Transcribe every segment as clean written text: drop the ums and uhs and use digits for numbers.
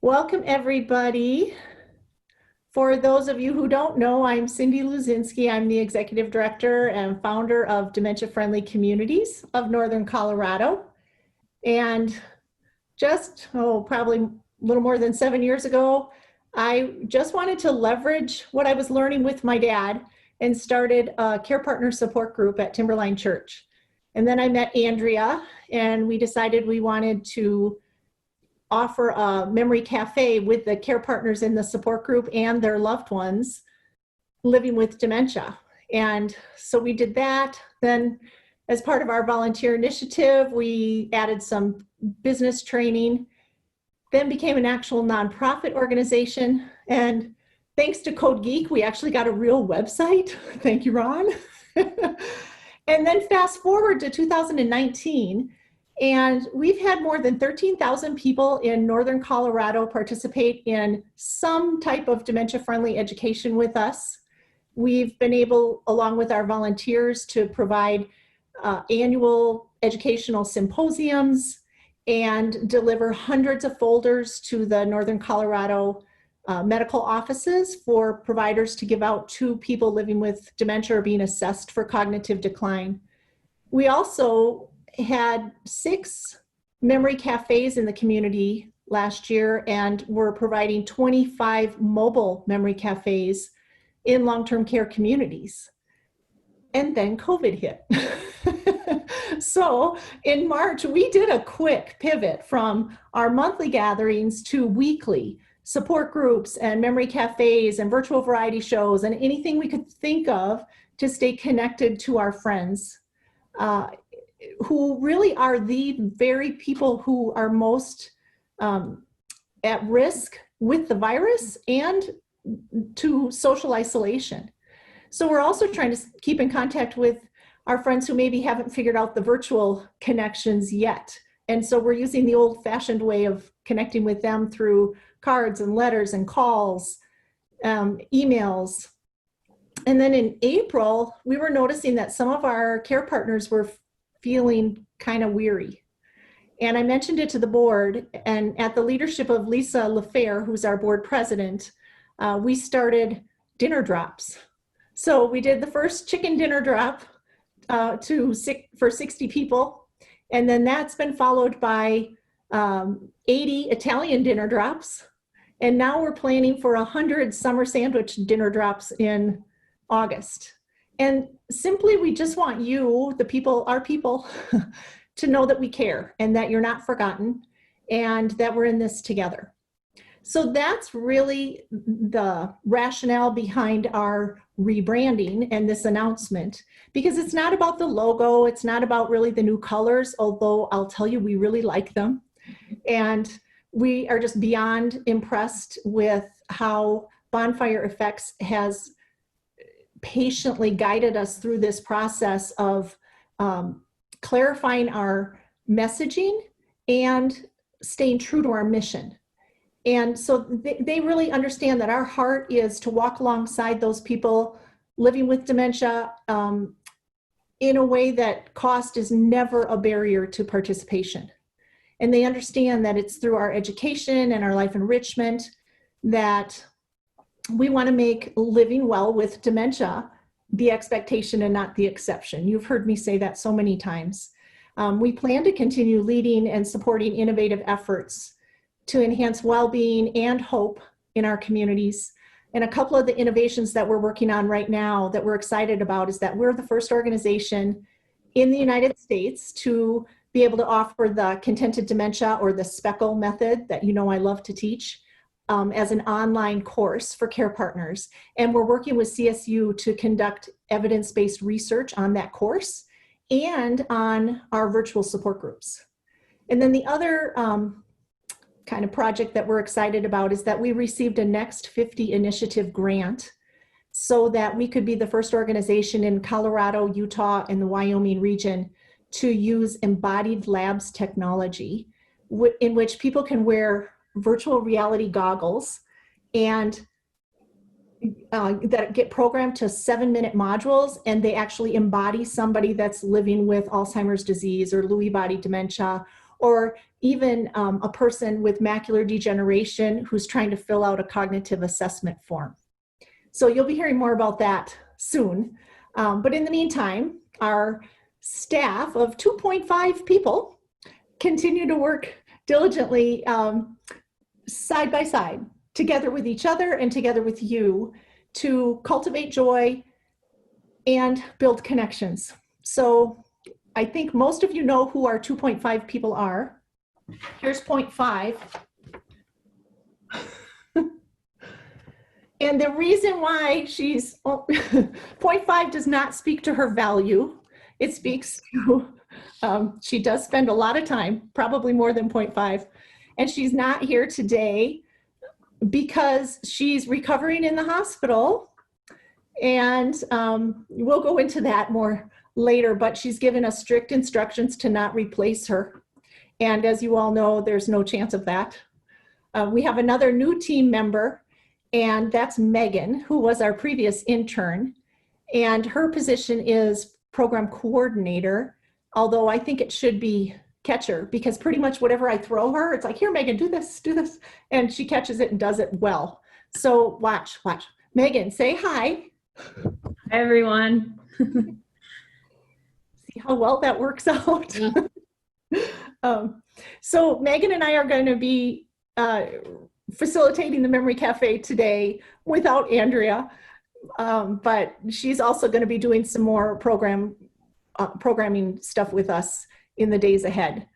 Welcome, everybody. For those of you who don't know, I'm Cindy Luzinski. I'm the Executive Director and founder of Dementia-Friendly Communities of Northern Colorado. And just, probably a little more than 7 years ago, I just wanted to leverage what I was learning with my dad and started a care partner support group at Timberline Church. And then I met Andrea, and we decided we wanted to offer a memory cafe with the care partners in the support group and their loved ones living with dementia. And so we did that. Then as part of our volunteer initiative, we added some business training, then became an actual nonprofit organization. And thanks to Code Geek, we actually got a real website. Thank you, Ron. And then fast forward to 2019, and we've had more than 13,000 people in Northern Colorado participate in some type of dementia-friendly education with us. We've been able, along with our volunteers, to provide annual educational symposiums and deliver hundreds of folders to the Northern Colorado medical offices for providers to give out to people living with dementia or being assessed for cognitive decline. We also had 6 memory cafes in the community last year, and we're providing 25 mobile memory cafes in long-term care communities. And then COVID hit. So in March, we did a quick pivot from our monthly gatherings to weekly support groups and memory cafes and virtual variety shows and anything we could think of to stay connected to our friends, who really are the very people who are most at risk with the virus and to social isolation. So we're also trying to keep in contact with our friends who maybe haven't figured out the virtual connections yet. And so we're using the old-fashioned way of connecting with them through cards and letters and calls, emails. And then in April, we were noticing that some of our care partners were feeling kind of weary. And I mentioned it to the board, and at the leadership of Lisa LaFair, who's our board president, we started dinner drops. So we did the first chicken dinner drop for 60 people, and then that's been followed by 80 Italian dinner drops, and now we're planning for 100 summer sandwich dinner drops in August. And simply, we just want you, the people, our people, to know that we care and that you're not forgotten and that we're in this together. So that's really the rationale behind our rebranding and this announcement, because it's not about the logo, it's not about really the new colors, although I'll tell you, we really like them. And we are just beyond impressed with how Bonfire Effects has patiently guided us through this process of clarifying our messaging and staying true to our mission. And so they really understand that our heart is to walk alongside those people living with dementia in a way that cost is never a barrier to participation. And they understand that it's through our education and our life enrichment that we want to make living well with dementia the expectation and not the exception. You've heard me say that so many times. We plan to continue leading and supporting innovative efforts to enhance well-being and hope in our communities. And a couple of the innovations that we're working on right now that we're excited about is that we're the first organization in the United States to be able to offer the contented dementia, or the SPECL method that you know I love to teach, as an online course for care partners. And we're working with CSU to conduct evidence-based research on that course and on our virtual support groups. And then the other kind of project that we're excited about is that we received a Next 50 initiative grant so that we could be the first organization in Colorado, Utah, and the Wyoming region to use embodied labs technology in which people can wear virtual reality goggles and that get programmed to 7-minute modules, and they actually embody somebody that's living with Alzheimer's disease or Lewy body dementia, or even a person with macular degeneration who's trying to fill out a cognitive assessment form. So you'll be hearing more about that soon. But in the meantime, our staff of 2.5 people continue to work diligently side by side, together with each other and together with you, to cultivate joy and build connections. So I think most of you know who our 2.5 people are. Here's point 5. And the reason why she's, point 5 does not speak to her value. It speaks to, she does spend a lot of time, probably more than point 5. And she's not here today because she's recovering in the hospital. And we'll go into that more later, but she's given us strict instructions to not replace her. And as you all know, there's no chance of that. We have another new team member, and that's Megan, who was our previous intern. And her position is program coordinator, although I think it should be catcher, because pretty much whatever I throw her, it's like, here, Megan, do this, and she catches it and does it well. So watch. Megan, say hi. Hi, everyone. See how well that works out? So Megan and I are going to be facilitating the Memory Cafe today without Andrea, but she's also going to be doing some more programming stuff with us in the days ahead.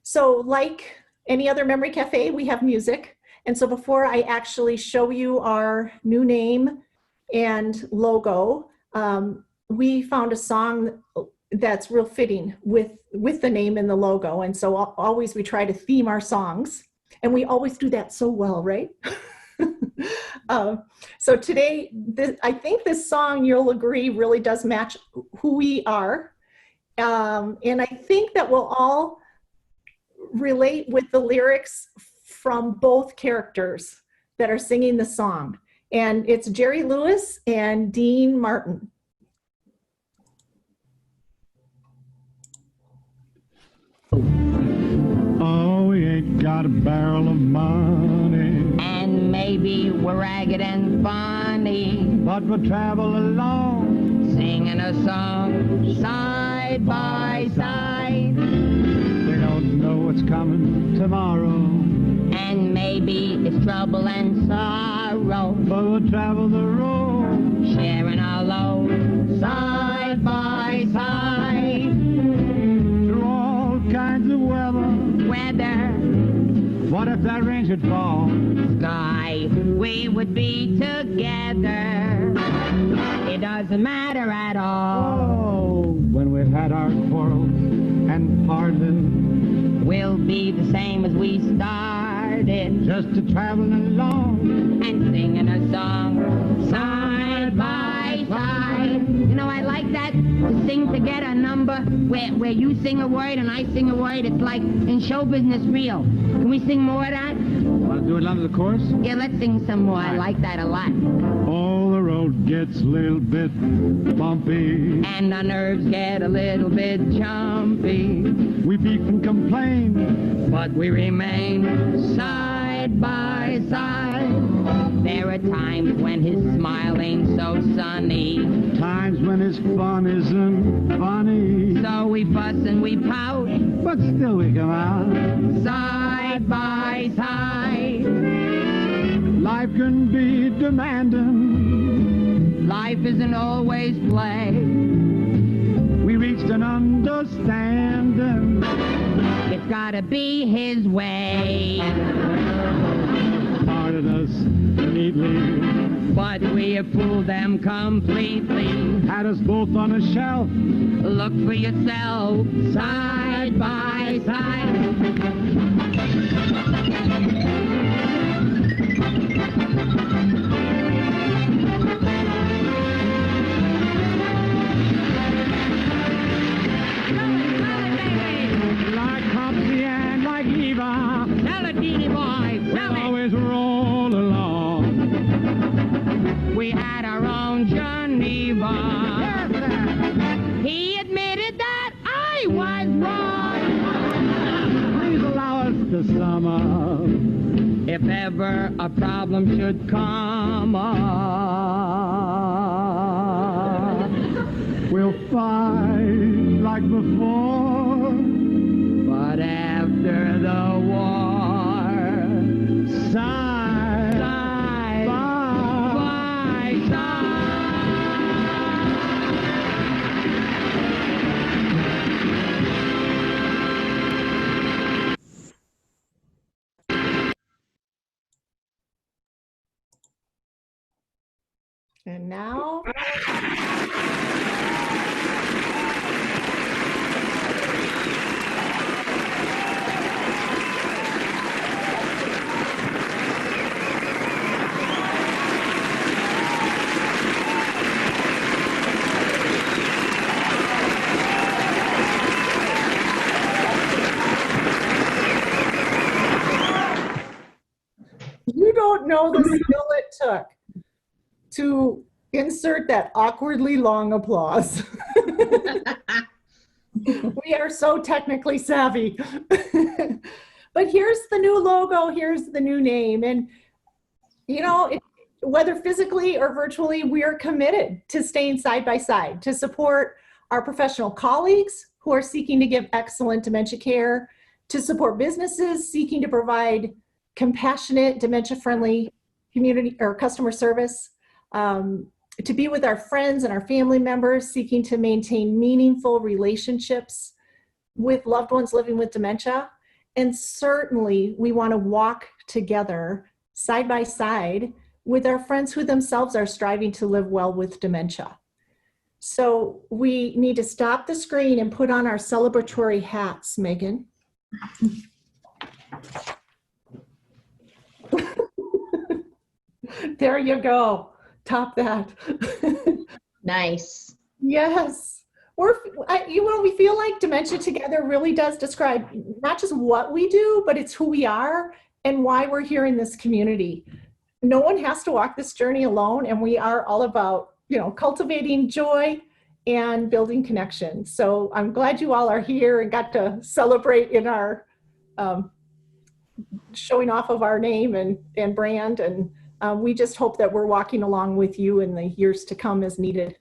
So like any other Memory Cafe, we have music. And so before I actually show you our new name and logo, we found a song that's real fitting with the name and the logo. And so always we try to theme our songs, and we always do that so well, right? So today, I think this song, you'll agree, really does match who we are. And I think that we'll all relate with the lyrics from both characters that are singing the song. And it's Jerry Lewis and Dean Martin. Oh, we ain't got a barrel of money, and maybe we're ragged and funny, but we'll travel along, singing a song side by side. We don't know what's coming tomorrow, And maybe it's trouble and sorrow, but we'll travel the road, sharing our load side by side. through all kinds of weather. What if that rain should fall? Sky, we would be together. It doesn't matter at all. Oh, when we've had our quarrels and parted, We'll be the same as we started, just a traveling along, and singing a song side by side. You know, I like that, to sing together a number where you sing a word and I sing a word. It's like in show business real. Can we sing more of that? Want to do it under the chorus? Yeah, let's sing some more. I like that a lot. Oh, the road gets a little bit bumpy, And our nerves get a little bit jumpy, we beat and complain, but we remain side by side. There are times when his smile ain't so sunny, times when his fun isn't funny, so we fuss and we pout but still we come out. side by side. Life can be demanding, Life isn't always play. we reached an understanding, It's gotta be his way. parted us neatly, But we have fooled them completely. had us both on a shelf, Look for yourself, side by side. like Popsy and like Eva, Tell it, Deanie boy, tell it. always roll along. We had our own Geneva. Yes, sir. He admitted that I was wrong. the summer. If ever a problem should come up, We'll fight like before. but after the war, Side side by by And now, you don't know the skill it took to insert that awkwardly long applause. We are so technically savvy. But here's the new logo, here's the new name. And, you know, whether physically or virtually, we are committed to staying side by side to support our professional colleagues who are seeking to give excellent dementia care, to support businesses seeking to provide compassionate, dementia-friendly community or customer service, to be with our friends and our family members seeking to maintain meaningful relationships with loved ones living with dementia. And certainly we want to walk together side by side with our friends who themselves are striving to live well with dementia. So we need to stop the screen and put on our celebratory hats, Megan. There you go. Top that. Nice. Yes. We feel like Dementia Together really does describe not just what we do, but it's who we are and why we're here in this community. No one has to walk this journey alone, and we are all about, cultivating joy and building connection. So I'm glad you all are here and got to celebrate in our showing off of our name and brand. And we just hope that we're walking along with you in the years to come as needed.